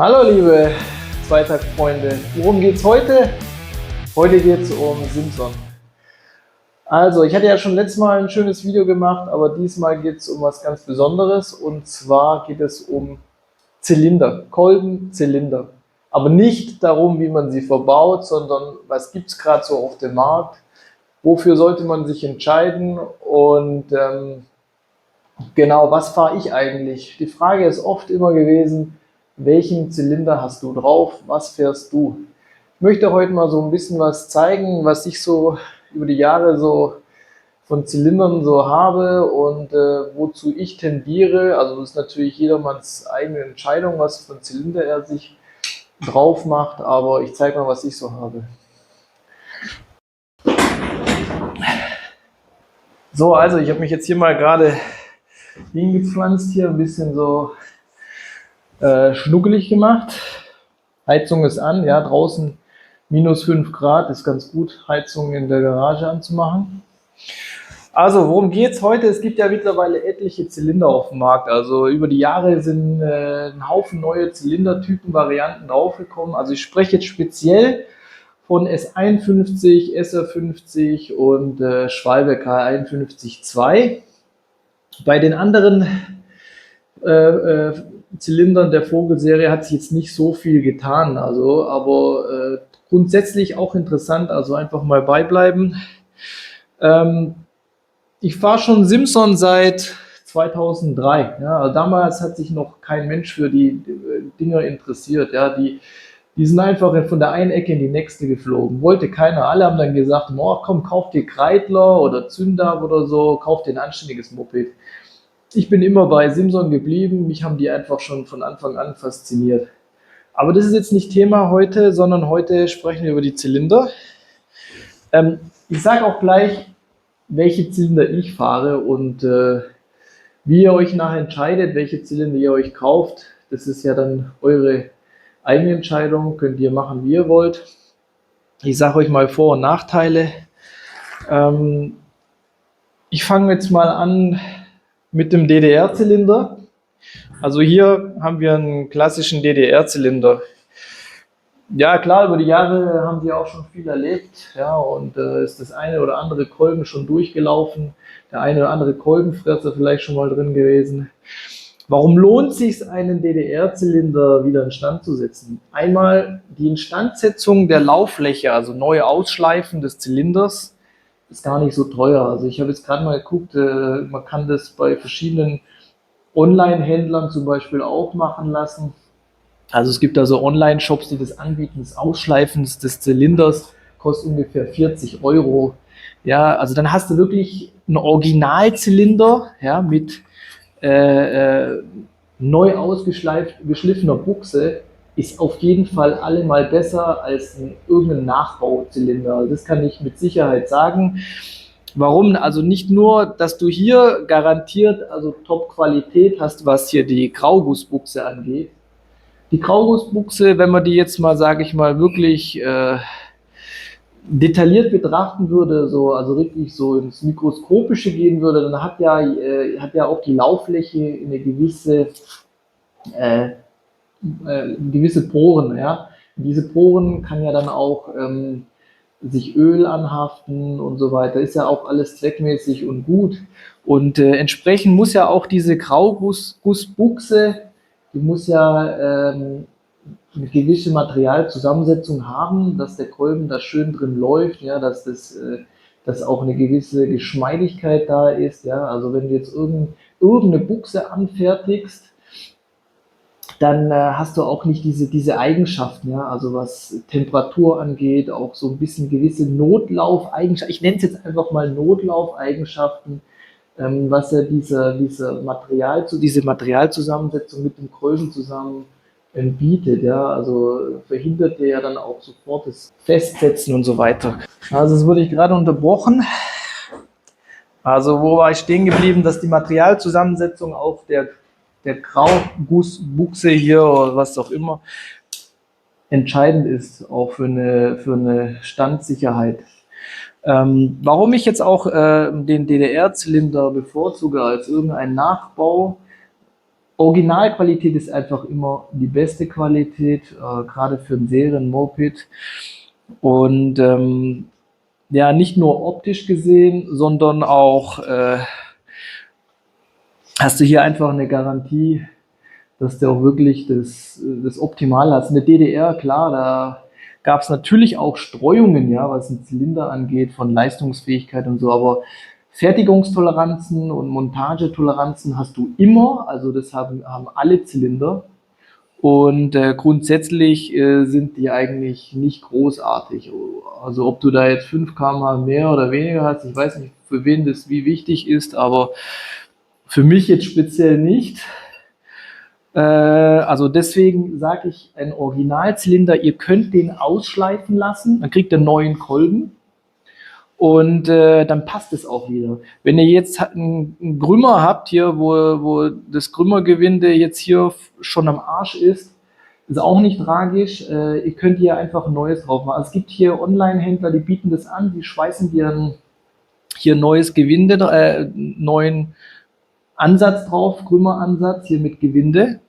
Hallo liebe Zweitaktfreunde, worum geht's heute? Heute geht es um Simson. Also ich hatte ja schon letztes Mal ein schönes Video gemacht, aber diesmal geht es um was ganz Besonderes und zwar geht es um Zylinder, Kolbenzylinder. Aber nicht darum, wie man sie verbaut, sondern was gibt es gerade so auf dem Markt, wofür sollte man sich entscheiden und genau, was fahre ich eigentlich? Die Frage ist oft immer gewesen, welchen Zylinder hast du drauf, was fährst du? Ich möchte heute mal so ein bisschen was zeigen, was ich so über die Jahre so von Zylindern so habe und wozu ich tendiere. Also das ist natürlich jedermanns eigene Entscheidung, was für einen Zylinder er sich drauf macht, aber ich zeige mal, was ich so habe. So, also ich habe mich jetzt hier mal gerade hingepflanzt, hier ein bisschen so schnuckelig gemacht. Heizung ist an, ja, draußen minus 5 Grad, ist ganz gut, Heizung in der Garage anzumachen. Also, worum geht's heute? Es gibt ja mittlerweile etliche Zylinder auf dem Markt. Also über die Jahre sind ein Haufen neue Zylindertypen, Varianten draufgekommen. Also ich spreche jetzt speziell von S51, SR50 und Schwalbe K51-2. Bei den anderen Zylindern der Vogelserie hat sich jetzt nicht so viel getan, also, aber grundsätzlich auch interessant, also einfach mal beibleiben. Ich fahre schon Simson seit 2003. Ja, also damals hat sich noch kein Mensch für die Dinger interessiert. Ja, die sind einfach von der einen Ecke in die nächste geflogen. Wollte keiner. Alle haben dann gesagt, oh, komm, kauf dir Kreidler oder Zündab oder so, kauf dir ein anständiges Moped. Ich bin immer bei Simson geblieben. Mich haben die einfach schon von Anfang an fasziniert. Aber das ist jetzt nicht Thema heute, sondern heute sprechen wir über die Zylinder. Ich sage auch gleich, welche Zylinder ich fahre und wie ihr euch nachher entscheidet, welche Zylinder ihr euch kauft. Das ist ja dann eure eigene Entscheidung. Könnt ihr machen, wie ihr wollt. Ich sage euch mal Vor- und Nachteile. Ich fange jetzt mal an mit dem DDR-Zylinder. Also hier haben wir einen klassischen DDR-Zylinder. Ja, klar, über die Jahre haben die auch schon viel erlebt, ja, und ist das eine oder andere Kolben schon durchgelaufen, der eine oder andere Kolbenfresser vielleicht schon mal drin gewesen. Warum lohnt es sich, einen DDR-Zylinder wieder instand zu setzen? Einmal die Instandsetzung der Lauffläche, also neue Ausschleifen des Zylinders, ist gar nicht so teuer. Also ich habe jetzt gerade mal geguckt, man kann das bei verschiedenen Online-Händlern zum Beispiel auch machen lassen. Also es gibt da so Online-Shops, die das anbieten, das Ausschleifen des Zylinders kostet ungefähr 40 Euro. Ja, also dann hast du wirklich einen Originalzylinder, ja, mit neu ausgeschliffener Buchse, ist auf jeden Fall allemal besser als irgendein Nachbauzylinder. Also das kann ich mit Sicherheit sagen. Warum? Also nicht nur, dass du hier garantiert also Top-Qualität hast, was hier die Graugussbuchse angeht. Die Graugussbuchse, wenn man die jetzt mal, sage ich mal, wirklich detailliert betrachten würde, so, also wirklich so ins Mikroskopische gehen würde, dann hat ja auch die Lauffläche äh, gewisse Poren. Ja? Diese Poren kann ja dann auch sich Öl anhaften und so weiter. Ist ja auch alles zweckmäßig und gut. Und entsprechend muss ja auch diese Graugussbuchse, die muss ja eine gewisse Materialzusammensetzung haben, dass der Kolben da schön drin läuft, ja, dass auch eine gewisse Geschmeidigkeit da ist, ja, also wenn du jetzt irgendeine Buchse anfertigst, dann hast du auch nicht diese Eigenschaften, ja, also was Temperatur angeht, auch so ein bisschen gewisse Notlaufeigenschaften, ich nenne es jetzt einfach mal Notlaufeigenschaften, was ja diese Materialzusammensetzung mit dem Kolben zusammen bietet, ja, also verhindert der ja dann auch sofort das Festsetzen und so weiter. Also es wurde ich gerade unterbrochen. Also wo war ich stehen geblieben, dass die Materialzusammensetzung auf der Graugussbuchse hier oder was auch immer entscheidend ist, auch für eine Standsicherheit. Warum ich jetzt auch den DDR-Zylinder bevorzuge als irgendein Nachbau, Originalqualität ist einfach immer die beste Qualität, gerade für ein Serien-Moped. Und ja, nicht nur optisch gesehen, sondern auch hast du hier einfach eine Garantie, dass du auch wirklich das Optimale hast. In der DDR, klar, da gab es natürlich auch Streuungen, ja, was den Zylinder angeht, von Leistungsfähigkeit und so, aber Fertigungstoleranzen und Montagetoleranzen hast du immer, also das haben alle Zylinder. Und grundsätzlich sind die eigentlich nicht großartig. Also ob du da jetzt 5 km/h mehr oder weniger hast, ich weiß nicht, für wen das wie wichtig ist, aber für mich jetzt speziell nicht. Also deswegen sage ich, ein Originalzylinder, ihr könnt den ausschleifen lassen, dann kriegt ihr einen neuen Kolben und dann passt es auch wieder. Wenn ihr jetzt einen Grümmer habt hier, wo das Grümmergewinde jetzt hier schon am Arsch ist auch nicht tragisch. Ihr könnt hier einfach ein neues drauf machen. Also es gibt hier Online-Händler, die bieten das an, die schweißen dir dann hier neues Gewinde, neuen Ansatz drauf, Krümmeransatz hier mit Gewinde.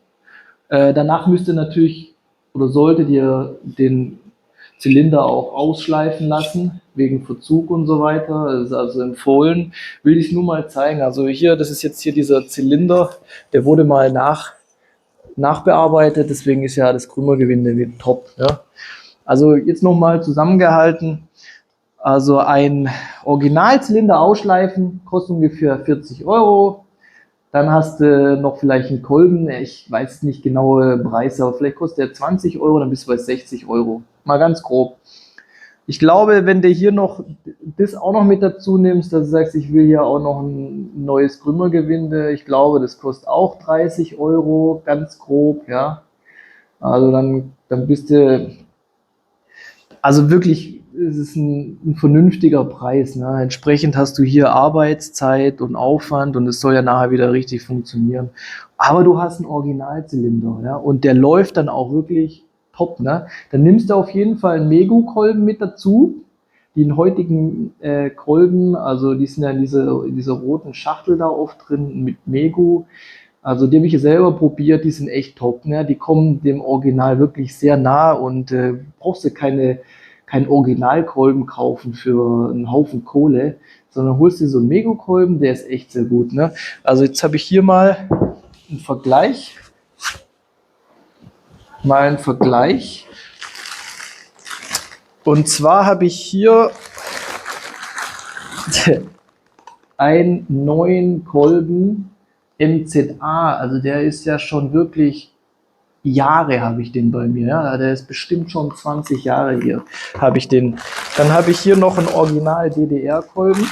Danach müsst ihr natürlich oder solltet ihr den Zylinder auch ausschleifen lassen, wegen Verzug und so weiter. Das ist also empfohlen. Will ich nur mal zeigen. Also hier, das ist jetzt hier dieser Zylinder, der wurde mal nachbearbeitet, deswegen ist ja das Krümmergewinde wieder top. Ja. Also jetzt nochmal zusammengehalten. Also ein Originalzylinder ausschleifen kostet ungefähr 40 Euro. Dann hast du noch vielleicht einen Kolben, ich weiß nicht genaue Preise, aber vielleicht kostet der 20 Euro, dann bist du bei 60 Euro. Mal ganz grob. Ich glaube, wenn du hier noch das auch noch mit dazu nimmst, dass du sagst, ich will hier auch noch ein neues Krümmergewinde, ich glaube, das kostet auch 30 Euro, ganz grob, ja. Also dann bist du, also wirklich, es ist ein vernünftiger Preis. Ne? Entsprechend hast du hier Arbeitszeit und Aufwand und es soll ja nachher wieder richtig funktionieren. Aber du hast einen Originalzylinder, ja, und der läuft dann auch wirklich top. Ne? Dann nimmst du auf jeden Fall einen Megu-Kolben mit dazu. Die heutigen Kolben, also die sind ja in dieser roten Schachtel da oft drin mit Megu. Also die habe ich selber probiert, die sind echt top. Ne? Die kommen dem Original wirklich sehr nah und brauchst du keinen Originalkolben kaufen für einen Haufen Kohle, sondern holst dir so einen Mego-Kolben, der ist echt sehr gut. Ne? Also jetzt habe ich hier mal einen Vergleich. Und zwar habe ich hier einen neuen Kolben MZA. Also der ist ja schon wirklich Jahre habe ich den bei mir. Ja? Der ist bestimmt schon 20 Jahre hier. Habe ich den. Dann habe ich hier noch einen Original DDR-Kolben.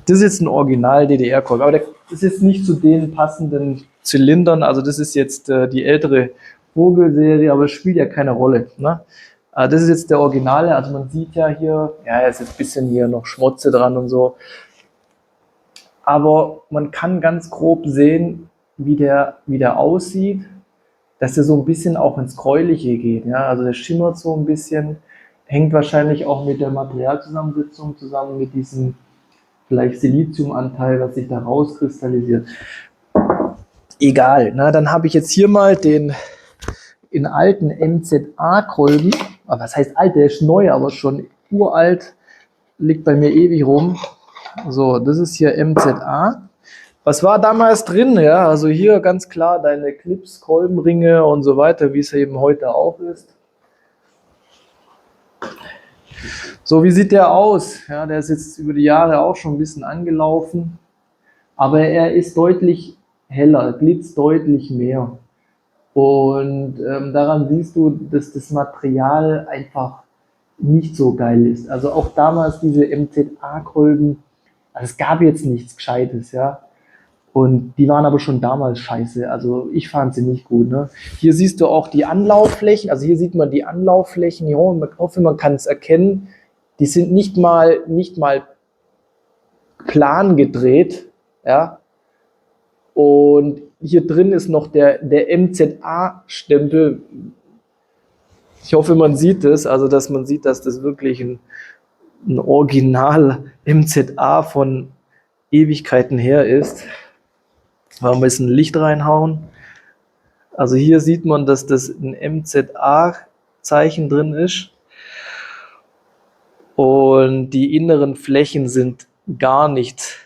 Das ist jetzt ein Original DDR-Kolben, aber das ist jetzt nicht zu den passenden Zylindern. Also das ist jetzt die ältere Vogel-Serie, aber es spielt ja keine Rolle. Ne? Das ist jetzt der Originale. Also man sieht ja hier, ja, es ist ein bisschen hier noch Schmutze dran und so. Aber man kann ganz grob sehen, wie der aussieht, dass der so ein bisschen auch ins Gräuliche geht. Ja? Also der schimmert so ein bisschen, hängt wahrscheinlich auch mit der Materialzusammensetzung zusammen, mit diesem vielleicht Siliziumanteil, was sich da rauskristallisiert. Egal, ne? Dann habe ich jetzt hier mal den in alten MZA-Kolben, aber was heißt alt, der ist neu, aber schon uralt, liegt bei mir ewig rum. So, das ist hier MZA. Was war damals drin? Ja, also hier ganz klar deine Clips, Kolbenringe und so weiter, wie es eben heute auch ist. So, wie sieht der aus? Ja, der ist jetzt über die Jahre auch schon ein bisschen angelaufen, aber er ist deutlich heller, glitzt deutlich mehr. Und daran siehst du, dass das Material einfach nicht so geil ist. Also auch damals diese MZA-Kolben, also es gab jetzt nichts Gescheites, ja. Und die waren aber schon damals scheiße. Also ich fand sie nicht gut. Ne? Hier siehst du auch die Anlaufflächen. Also hier sieht man die Anlaufflächen. Ich hoffe, man kann es erkennen. Die sind nicht mal plan gedreht. Ja? Und hier drin ist noch der MZA-Stempel. Ich hoffe, man sieht es. Also dass man sieht, dass das wirklich ein Original MZA von Ewigkeiten her ist. Mal ein bisschen Licht reinhauen. Also hier sieht man, dass das ein MZA-Zeichen drin ist. Und die inneren Flächen sind gar nicht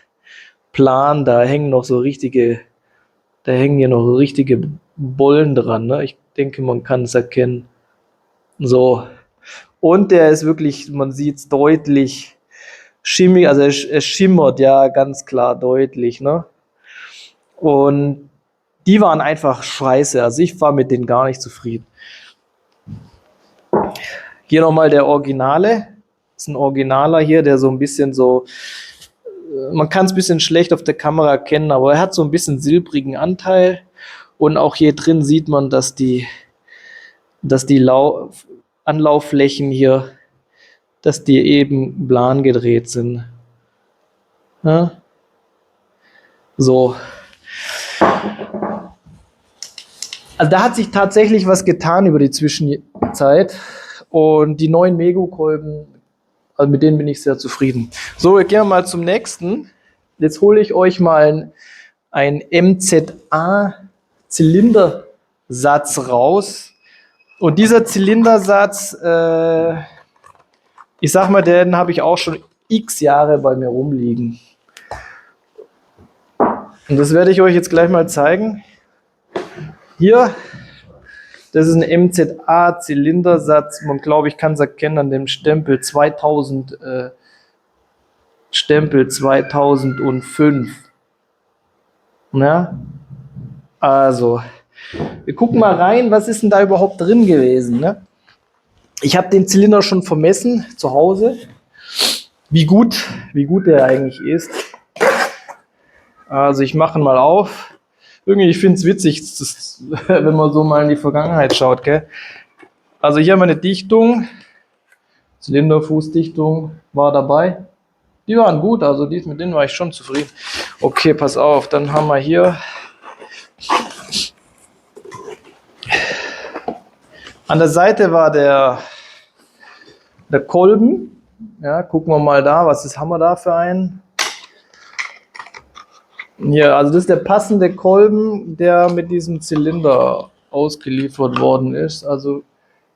plan. Da hängen hier noch so richtige Bollen dran. Ne? Ich denke, man kann es erkennen. So. Und der ist wirklich, man sieht es deutlich schimmig, also es schimmert ja ganz klar deutlich. Ne? Und die waren einfach scheiße. Also ich war mit denen gar nicht zufrieden. Hier nochmal der Originale. Das ist ein Originaler hier, der so ein bisschen so, man kann es ein bisschen schlecht auf der Kamera erkennen, aber er hat so ein bisschen silbrigen Anteil. Und auch hier drin sieht man, dass die Anlaufflächen hier, dass die eben plan gedreht sind. Ja? So. Also da hat sich tatsächlich was getan über die Zwischenzeit. Und die neuen Mego-Kolben, also mit denen bin ich sehr zufrieden. So, jetzt gehen wir mal zum nächsten. Jetzt hole ich euch mal ein MZA-Zylindersatz raus. Und dieser Zylindersatz, ich sag mal, den habe ich auch schon x Jahre bei mir rumliegen. Und das werde ich euch jetzt gleich mal zeigen. Hier, das ist ein MZA-Zylindersatz. Man glaube ich kann es erkennen an dem Stempel 2005. Ja? Also, wir gucken mal rein, was ist denn da überhaupt drin gewesen. Ne? Ich habe den Zylinder schon vermessen zu Hause, wie gut der eigentlich ist. Also ich mache ihn mal auf. Irgendwie, ich finde es witzig, wenn man so mal in die Vergangenheit schaut. Gell? Also hier haben wir eine Dichtung, Zylinderfußdichtung war dabei. Die waren gut, also mit denen war ich schon zufrieden. Okay, pass auf, dann haben wir hier an der Seite war der Kolben. Ja, gucken wir mal da, haben wir da für einen? Hier, also das ist der passende Kolben, der mit diesem Zylinder ausgeliefert worden ist. Also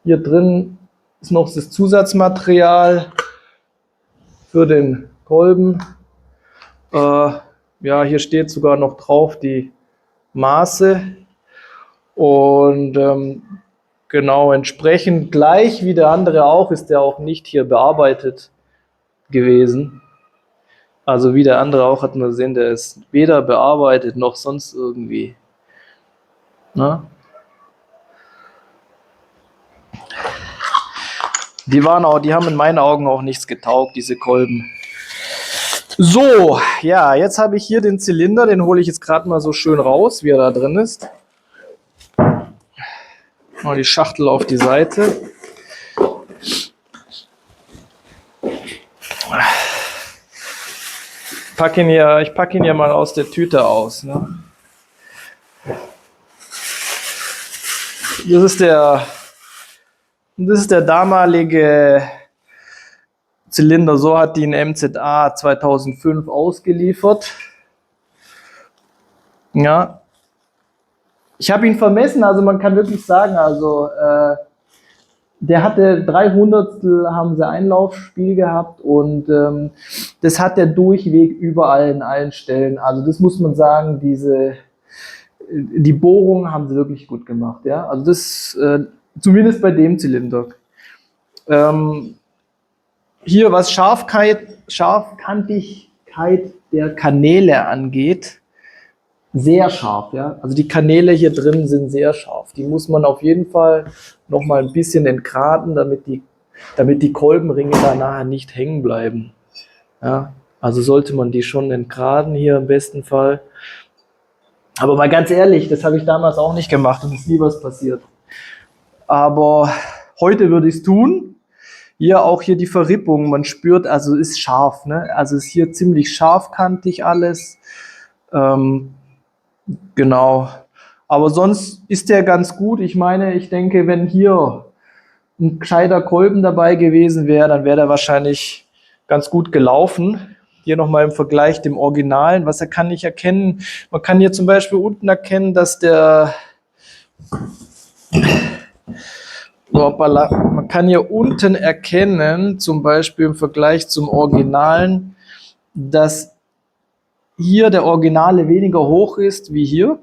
hier drin ist noch das Zusatzmaterial für den Kolben. Ja, hier steht sogar noch drauf die Maße. Und genau, entsprechend gleich wie der andere auch, ist der auch nicht hier bearbeitet gewesen. Also wie der andere auch, hat man gesehen, der ist weder bearbeitet noch sonst irgendwie. Na? Die haben in meinen Augen auch nichts getaugt, diese Kolben. So, ja, jetzt habe ich hier den Zylinder, den hole ich jetzt gerade mal so schön raus, wie er da drin ist. Mal die Schachtel auf die Seite. Ich packe ihn ja mal aus der Tüte aus. Ne? Das ist der damalige Zylinder, so hat die ein MZA 2005 ausgeliefert. Ja. Ich habe ihn vermessen, also man kann wirklich sagen, also der hatte 300 haben sie Einlaufspiel gehabt und das hat der durchweg überall in allen Stellen. Also das muss man sagen, die Bohrungen haben sie wirklich gut gemacht. Ja? Also das zumindest bei dem Zylinder. Hier was Scharfkantigkeit der Kanäle angeht, sehr scharf, ja. Also die Kanäle hier drin sind sehr scharf. Die muss man auf jeden Fall noch mal ein bisschen entgraten, damit die Kolbenringe da nachher nicht hängen bleiben. Ja, also sollte man die schon entgraten hier im besten Fall. Aber mal ganz ehrlich, das habe ich damals auch nicht gemacht und es ist nie was passiert. Aber heute würde ich es tun. Auch hier die Verrippung, man spürt, also ist scharf, ne? Also ist hier ziemlich scharfkantig alles. Genau. Aber sonst ist der ganz gut. Ich meine, ich denke, wenn hier ein gescheiter Kolben dabei gewesen wäre, dann wäre der wahrscheinlich ganz gut gelaufen. Hier nochmal im Vergleich dem Originalen. Was kann ich erkennen? Man kann hier zum Beispiel unten erkennen, dass man kann hier unten erkennen, zum Beispiel im Vergleich zum Originalen, dass hier der Originale weniger hoch ist wie hier.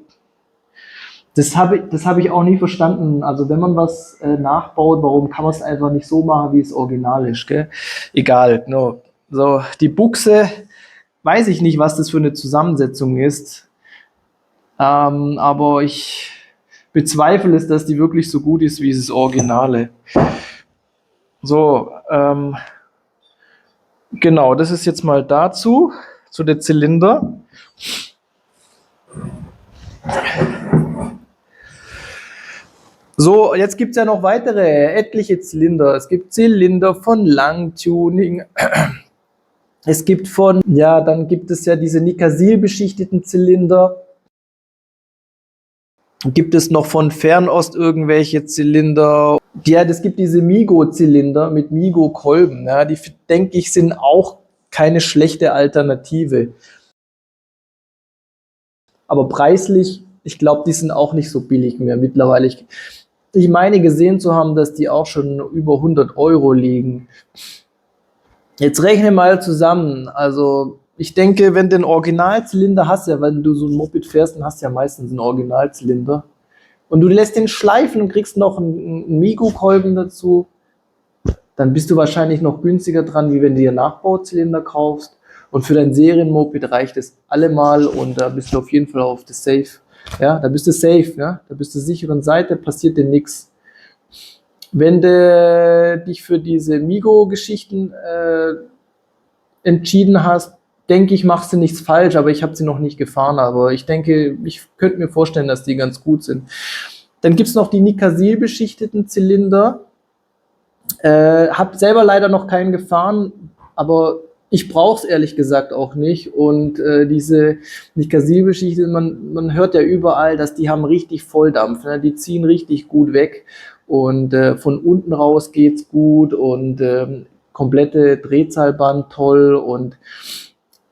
Das hab ich auch nie verstanden. Also wenn man was nachbaut, warum kann man es einfach nicht so machen, wie es original ist, gell? Egal, no. So, die Buchse, weiß ich nicht, was das für eine Zusammensetzung ist. Aber ich bezweifle es, dass die wirklich so gut ist wie das Originale. So, genau, das ist jetzt mal dazu, zu der Zylinder. So, jetzt gibt es ja noch weitere, etliche Zylinder. Es gibt Zylinder von Langtuning. Es gibt dann gibt es ja diese Nikasil-beschichteten Zylinder. Gibt es noch von Fernost irgendwelche Zylinder? Ja, es gibt diese Migo-Zylinder mit Migo-Kolben. Ja, die, denke ich, sind auch keine schlechte Alternative. Aber preislich, ich glaube, die sind auch nicht so billig mehr mittlerweile. Ich meine gesehen zu haben, dass die auch schon über 100 Euro liegen. Jetzt rechne mal zusammen. Also ich denke, wenn du einen Originalzylinder hast, ja, wenn du so ein Moped fährst, dann hast du ja meistens einen Originalzylinder. Und du lässt den schleifen und kriegst noch einen Migo-Kolben dazu, dann bist du wahrscheinlich noch günstiger dran, wie wenn du dir einen Nachbauzylinder kaufst. Und für dein Serienmoped reicht es allemal und da bist du auf jeden Fall auf der Safe. Ja, da bist du safe, ja, da bist du sicheren Seite, passiert dir nichts. Wenn du dich für diese Migo-Geschichten entschieden hast, denke ich, machst du nichts falsch, aber ich habe sie noch nicht gefahren, aber ich denke, ich könnte mir vorstellen, dass die ganz gut sind. Dann gibt es noch die Nikasil-beschichteten Zylinder. Habe selber leider noch keinen gefahren, aber ich brauche es ehrlich gesagt auch nicht. Und diese Nikasil-beschichteten, man hört ja überall, dass die haben richtig Volldampf, ne? Die ziehen richtig gut weg und von unten raus geht's gut und komplette Drehzahlband toll und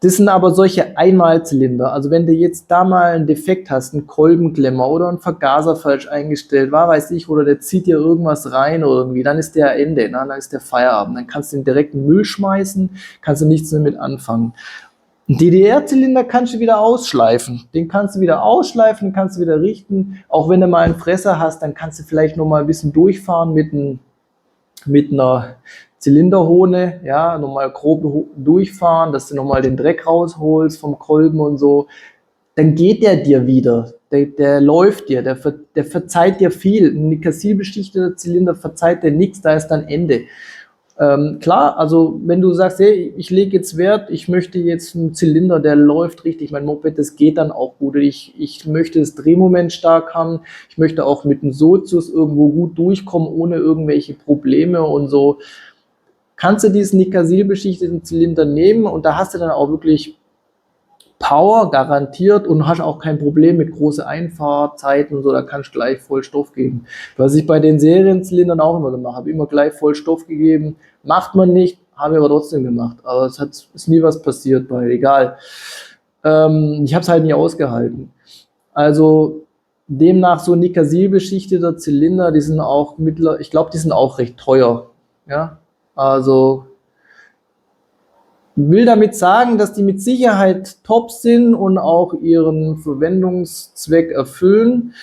das sind aber solche Einmalzylinder. Also wenn du jetzt da mal einen Defekt hast, einen Kolbenklemmer oder einen Vergaser falsch eingestellt, weiß ich, oder der zieht dir irgendwas rein irgendwie, dann ist der Ende, ne? Dann ist der Feierabend. Dann kannst du den direkt in den Müll schmeißen, kannst du nichts damit anfangen. Einen DDR-Zylinder kannst du wieder ausschleifen. Den kannst du wieder ausschleifen, den kannst du wieder richten. Auch wenn du mal einen Fresser hast, dann kannst du vielleicht noch mal ein bisschen durchfahren mit einer Zylinderhohne, ja, nochmal grob durchfahren, dass du nochmal den Dreck rausholst vom Kolben und so, dann geht der dir wieder. Der läuft dir, der verzeiht dir viel. Ein Nikasil-beschichteter Zylinder verzeiht dir nichts, da ist dann Ende. Klar, also wenn du sagst, hey, ich lege jetzt Wert, ich möchte jetzt einen Zylinder, der läuft richtig, mein Moped, das geht dann auch gut. Ich möchte das Drehmoment stark haben, ich möchte auch mit dem Sozius irgendwo gut durchkommen, ohne irgendwelche Probleme und so. Kannst du diesen Nikasil-beschichteten Zylinder nehmen und da hast du dann auch wirklich Power garantiert und hast auch kein Problem mit großen Einfahrzeiten und so, da kannst du gleich voll Stoff geben. Was ich bei den Serienzylindern auch immer gemacht habe, immer gleich voll Stoff gegeben. Macht man nicht, habe ich aber trotzdem gemacht. Aber es ist nie was passiert, weil egal. Ich habe es halt nie ausgehalten. Also demnach so ein Nikasil-beschichteter Zylinder, die sind auch ich glaube, die sind auch recht teuer. Ja, also will damit sagen, dass die mit Sicherheit top sind und auch ihren Verwendungszweck erfüllen.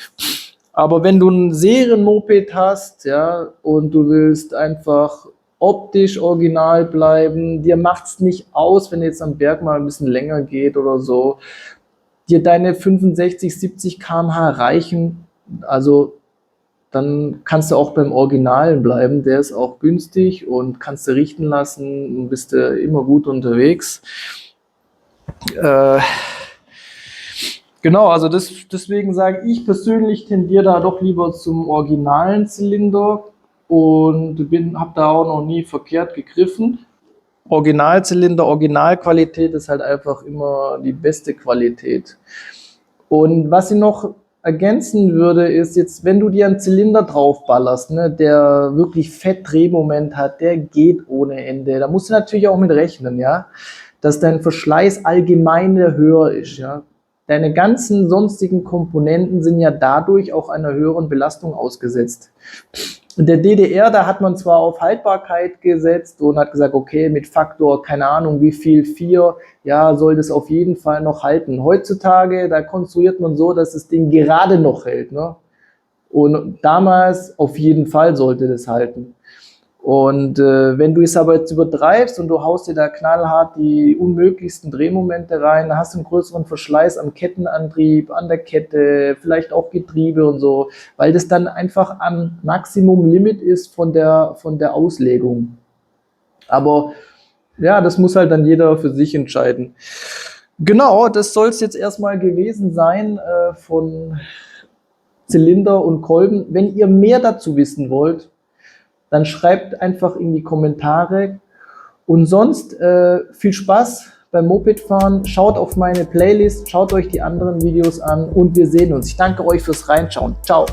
Aber wenn du ein Serienmoped hast, ja, und du willst einfach optisch original bleiben, dir macht's nicht aus, wenn jetzt am Berg mal ein bisschen länger geht oder so, dir deine 65, 70 km/h reichen, also dann kannst du auch beim Originalen bleiben. Der ist auch günstig und kannst du richten lassen und bist du immer gut unterwegs. Genau, also deswegen sage ich persönlich, tendiere da doch lieber zum originalen Zylinder und habe da auch noch nie verkehrt gegriffen. Originalzylinder, Originalqualität ist halt einfach immer die beste Qualität. Und was ich noch ergänzen würde, ist jetzt, wenn du dir einen Zylinder draufballerst, ne, der wirklich fett Drehmoment hat, der geht ohne Ende. Da musst du natürlich auch mit rechnen, ja. dass dein Verschleiß allgemein höher ist. Ja? Deine ganzen sonstigen Komponenten sind ja dadurch auch einer höheren Belastung ausgesetzt. In der DDR, da hat man zwar auf Haltbarkeit gesetzt und hat gesagt, okay, mit Faktor, keine Ahnung wie viel, 4, ja, soll das auf jeden Fall noch halten. Heutzutage, da konstruiert man so, dass das Ding gerade noch hält. Ne? Und damals auf jeden Fall sollte das halten. Und wenn du es aber jetzt übertreibst und du haust dir da knallhart die unmöglichsten Drehmomente rein, dann hast du einen größeren Verschleiß am Kettenantrieb, an der Kette, vielleicht auch Getriebe und so, weil das dann einfach am Maximum Limit ist von der Auslegung. Aber ja, das muss halt dann jeder für sich entscheiden. Genau, das soll es jetzt erstmal gewesen sein von Zylinder und Kolben. Wenn ihr mehr dazu wissen wollt, dann schreibt einfach in die Kommentare. Und sonst viel Spaß beim Mopedfahren. Schaut auf meine Playlist, schaut euch die anderen Videos an und wir sehen uns. Ich danke euch fürs Reinschauen. Ciao.